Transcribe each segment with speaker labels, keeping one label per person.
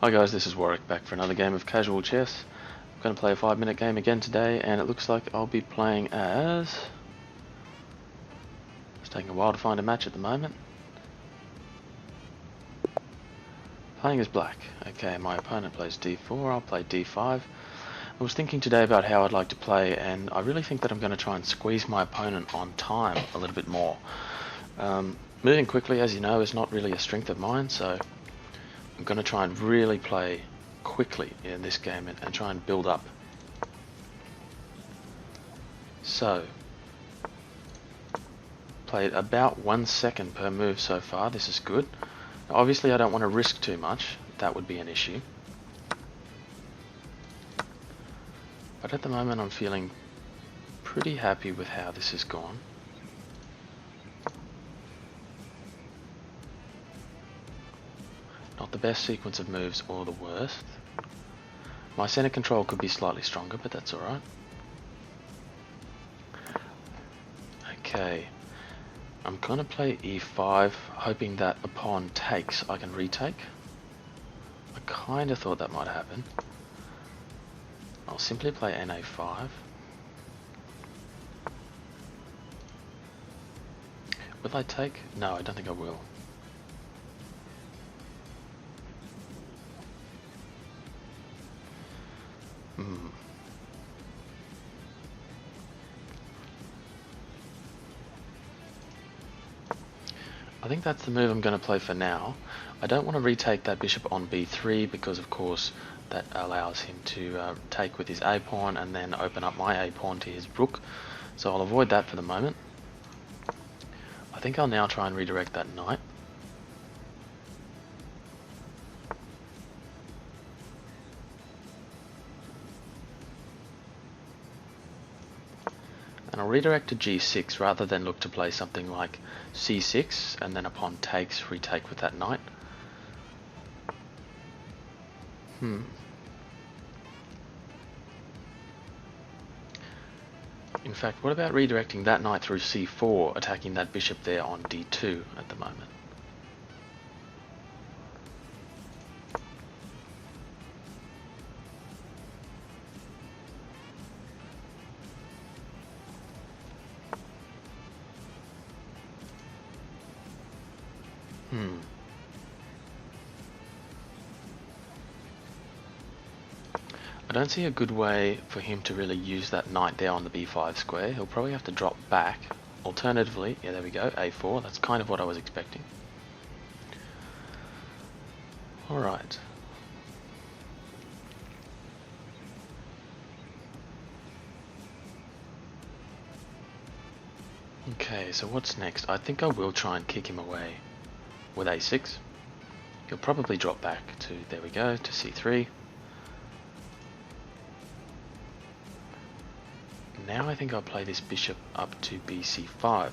Speaker 1: Hi guys, this is Warwick back for another game of casual chess. I'm going to play a 5-minute game again today, and it looks like I'll be playing as... It's taking a while to find a match at the moment. Playing as black. Okay, my opponent plays d4, I'll play d5. I was thinking today about how I'd like to play, and I really think that I'm going to try and squeeze my opponent on time a little bit more. Moving quickly, as you know, is not really a strength of mine, so I'm going to try and really play quickly in this game and try and build up. So, played about 1 second per move so far. This is good. Now, obviously I don't want to risk too much. That would be an issue. But at the moment I'm feeling pretty happy with how this has gone. Not the best sequence of moves or the worst. My center control could be slightly stronger, but that's alright. Okay. I'm going to play e5, hoping that a pawn takes, I can retake. I kind of thought that might happen. I'll simply play na5. Will I take? No, I don't think I will. I think that's the move I'm going to play for now. I don't want to retake that bishop on b3 because of course that allows him to take with his a pawn and then open up my a pawn to his rook. So I'll avoid that for the moment. I think I'll now try and redirect that knight. And I'll redirect to g6 rather than look to play something like c6 and then upon takes retake with that knight. In fact, what about redirecting that knight through c4, attacking that bishop there on d2 at the moment? I don't see a good way for him to really use that knight there on the b5 square. He'll probably have to drop back. Alternatively, yeah, there we go, a4. That's kind of what I was expecting. Alright. Okay, so what's next? I think I will try and kick him away with a6. He'll probably drop back to, there we go, to c3. Now I think I'll play this bishop up to bc5.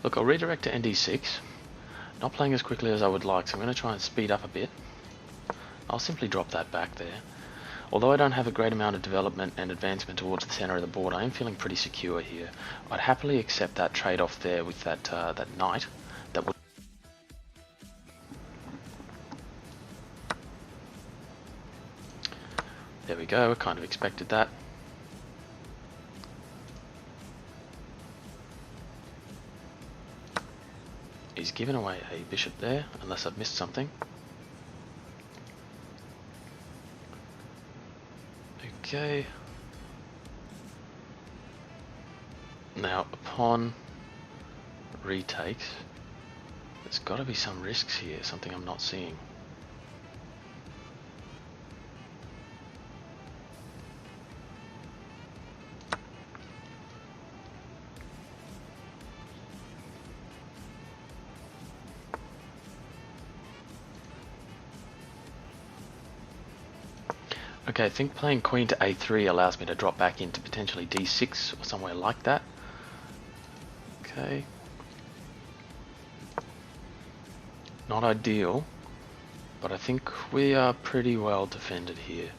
Speaker 1: Look, I'll redirect to nd6. Not playing as quickly as I would like, so I'm going to try and speed up a bit. I'll simply drop that back there. Although I don't have a great amount of development and advancement towards the center of the board, I am feeling pretty secure here. I'd happily accept that trade-off there with that that knight. That would. There we go. I kind of expected that. He's given away a bishop there, unless I've missed something. Okay. Now, upon retakes, there's got to be some risks here, something I'm not seeing. Okay, I think playing queen to a3 allows me to drop back into potentially d6 or somewhere like that. Okay. Not ideal. but I think we are pretty well defended here.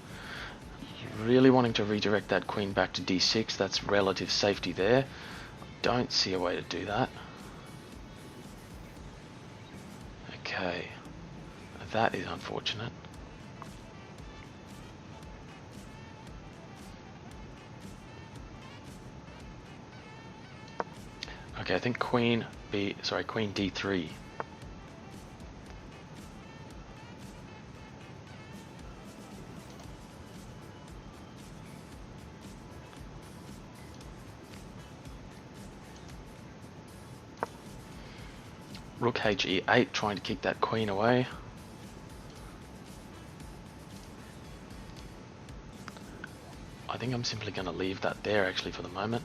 Speaker 1: Really wanting to redirect that queen back to d6, that's relative safety there. Don't see a way to do that. Okay, that is unfortunate. Okay, I think queen d3. Rook he8, trying to kick that queen away. I think I'm simply going to leave that there actually for the moment.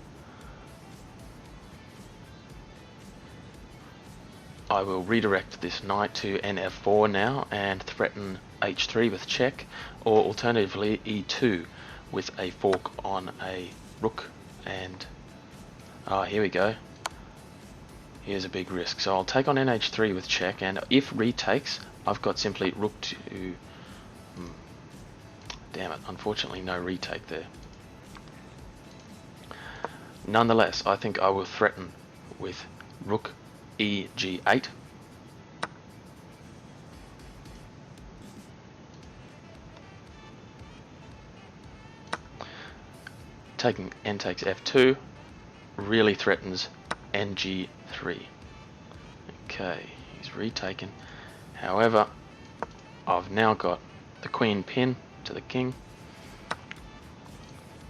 Speaker 1: I will redirect this knight to nf4 now and threaten h3 with check, or alternatively e2 with a fork on a rook, and here we go. Here's a big risk. So I'll take on nh3 with check, and if retakes, I've got simply rook to... Damn it, unfortunately no retake there. Nonetheless, I think I will threaten with rook eg8. Taking n takes f2 really threatens ng3. Okay, he's retaken. However, I've now got the queen pin to the king.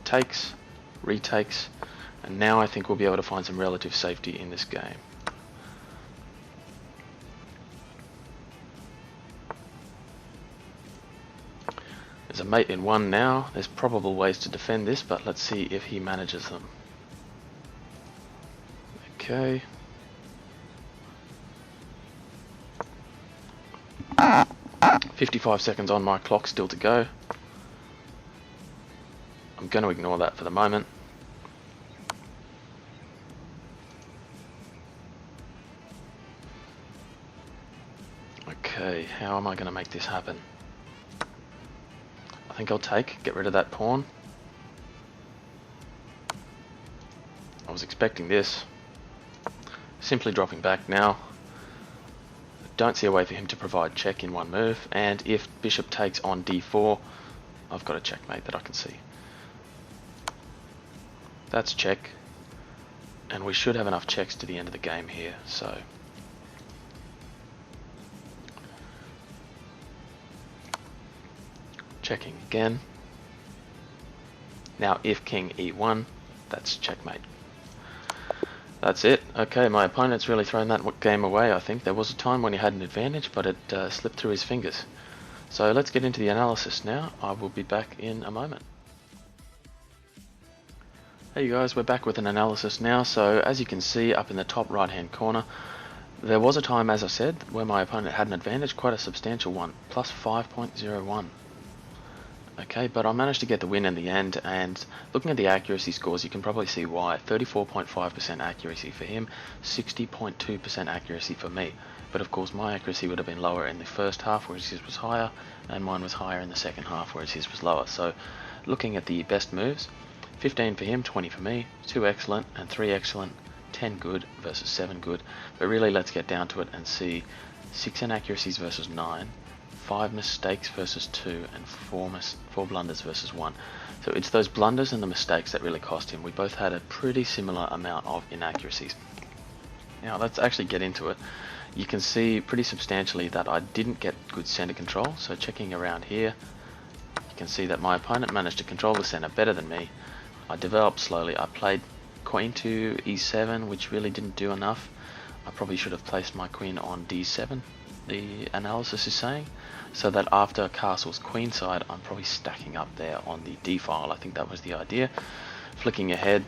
Speaker 1: Takes, retakes, and now I think we'll be able to find some relative safety in this game. There's a mate in one now. There's probable ways to defend this, but let's see if he manages them. Okay. "55 seconds on my clock, still to go. I'm going to ignore that for the moment. Okay, how am I going to make this happen? I think I'll get rid of that pawn. I was expecting this. Simply dropping back now. Don't see a way for him to provide check in one move, and if bishop takes on d4, I've got a checkmate that I can see. That's check, and we should have enough checks to the end of the game here, so... Checking again. Now if king e1, that's checkmate. That's it. Okay, my opponent's really thrown that game away, I think. There was a time when he had an advantage, but it slipped through his fingers. So let's get into the analysis now. I will be back in a moment. Hey guys, we're back with an analysis now. So as you can see up in the top right hand corner, there was a time, as I said, where my opponent had an advantage, quite a substantial one, plus 5.01. Okay, but I managed to get the win in the end, and looking at the accuracy scores, you can probably see why. 34.5% accuracy for him, 60.2% accuracy for me. But of course my accuracy would have been lower in the first half, whereas his was higher, and mine was higher in the second half, whereas his was lower. So looking at the best moves, 15 for him, 20 for me, 2 excellent and 3 excellent, 10 good versus 7 good. But really let's get down to it and see 6 inaccuracies versus 9, 5 mistakes versus 2, and 4 blunders versus 1. So it's those blunders and the mistakes that really cost him. We both had a pretty similar amount of inaccuracies. Now let's actually get into it. You can see pretty substantially that I didn't get good center control. So checking around here, you can see that my opponent managed to control the center better than me. I developed slowly. I played queen to e7, which really didn't do enough. I probably should have placed my queen on d7, the analysis is saying, so that after castle's queenside, I'm probably stacking up there on the d file. I think that was the idea. Flicking ahead,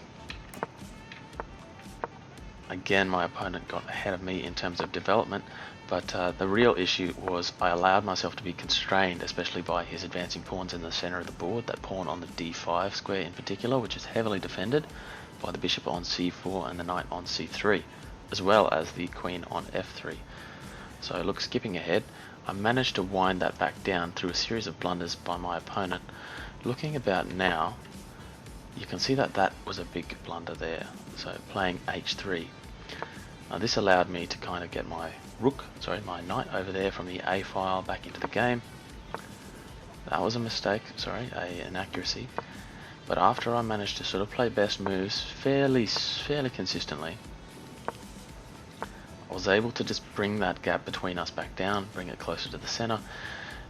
Speaker 1: again my opponent got ahead of me in terms of development, but the real issue was I allowed myself to be constrained, especially by his advancing pawns in the center of the board, that pawn on the d5 square in particular, which is heavily defended by the bishop on c4 and the knight on c3, as well as the queen on f3. So look, skipping ahead, I managed to wind that back down through a series of blunders by my opponent. Looking about now, you can see that that was a big blunder there. So playing h3. Now this allowed me to kind of get my my knight over there from the A file back into the game. That was a mistake, sorry, an inaccuracy. But after I managed to sort of play best moves fairly consistently, I was able to just bring that gap between us back down, bring it closer to the center,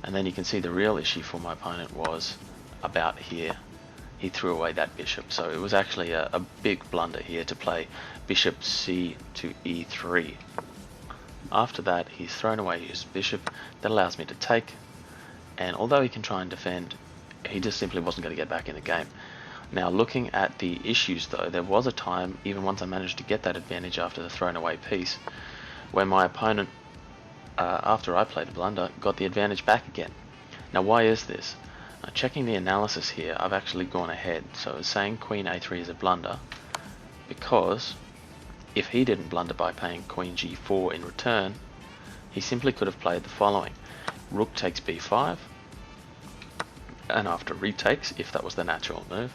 Speaker 1: and then you can see the real issue for my opponent was about here. He threw away that bishop, so it was actually a big blunder here to play bishop c to e3. After that, he's thrown away his bishop. That allows me to take, and although he can try and defend, he just simply wasn't going to get back in the game. Now looking at the issues though, there was a time, even once I managed to get that advantage after the thrown away piece, when my opponent, after I played a blunder, got the advantage back again. Now why is this? Checking the analysis here, I've actually gone ahead. So it's saying queen a3 is a blunder, because if he didn't blunder by playing queen g4 in return, he simply could have played the following. Rook takes b5, and after retakes, if that was the natural move,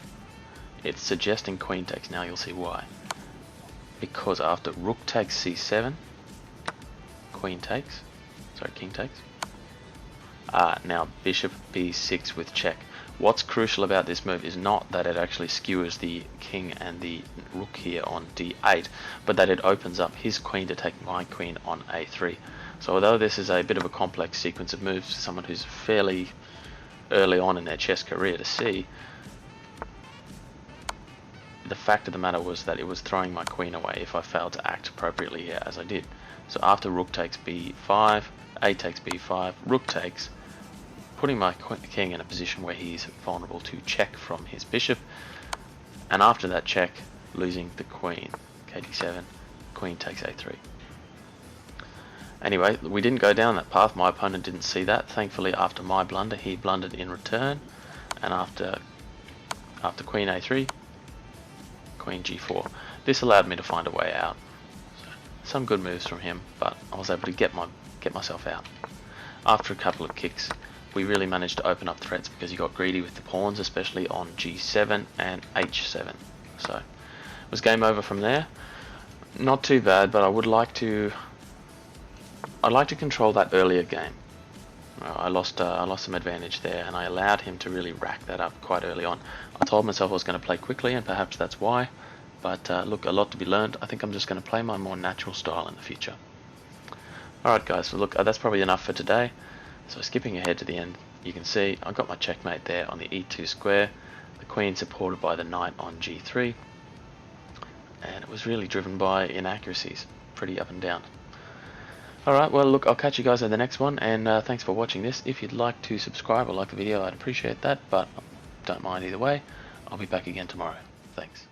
Speaker 1: it's suggesting queen takes. Now you'll see why. Because after rook takes c7, king takes. Now bishop b6 with check. What's crucial about this move is not that it actually skewers the king and the rook here on d8, but that it opens up his queen to take my queen on a3. So although this is a bit of a complex sequence of moves for someone who's fairly early on in their chess career to see, the fact of the matter was that it was throwing my queen away if I failed to act appropriately here, as I did. So after rook takes b5, a takes b5, rook takes, putting my king in a position where he's vulnerable to check from his bishop, and after that check, losing the queen. kd7, queen takes a3. Anyway, we didn't go down that path. My opponent didn't see that. Thankfully, after my blunder, he blundered in return, and after queen a3, queen g4. This allowed me to find a way out. So, some good moves from him, but I was able to get myself out. After a couple of kicks, we really managed to open up threats because he got greedy with the pawns, especially on g7 and h7. So it was game over from there. Not too bad, but I'd like to control that earlier game. I lost some advantage there, and I allowed him to really rack that up quite early on. I told myself I was going to play quickly, and perhaps that's why. But look, a lot to be learned. I think I'm just going to play my more natural style in the future. Alright guys, so look, that's probably enough for today. So skipping ahead to the end, you can see I got my checkmate there on the e2 square, the queen supported by the knight on g3, and it was really driven by inaccuracies, pretty up and down. Alright, well look, I'll catch you guys in the next one, and thanks for watching this. If you'd like to subscribe or like the video, I'd appreciate that, but don't mind either way. I'll be back again tomorrow. Thanks.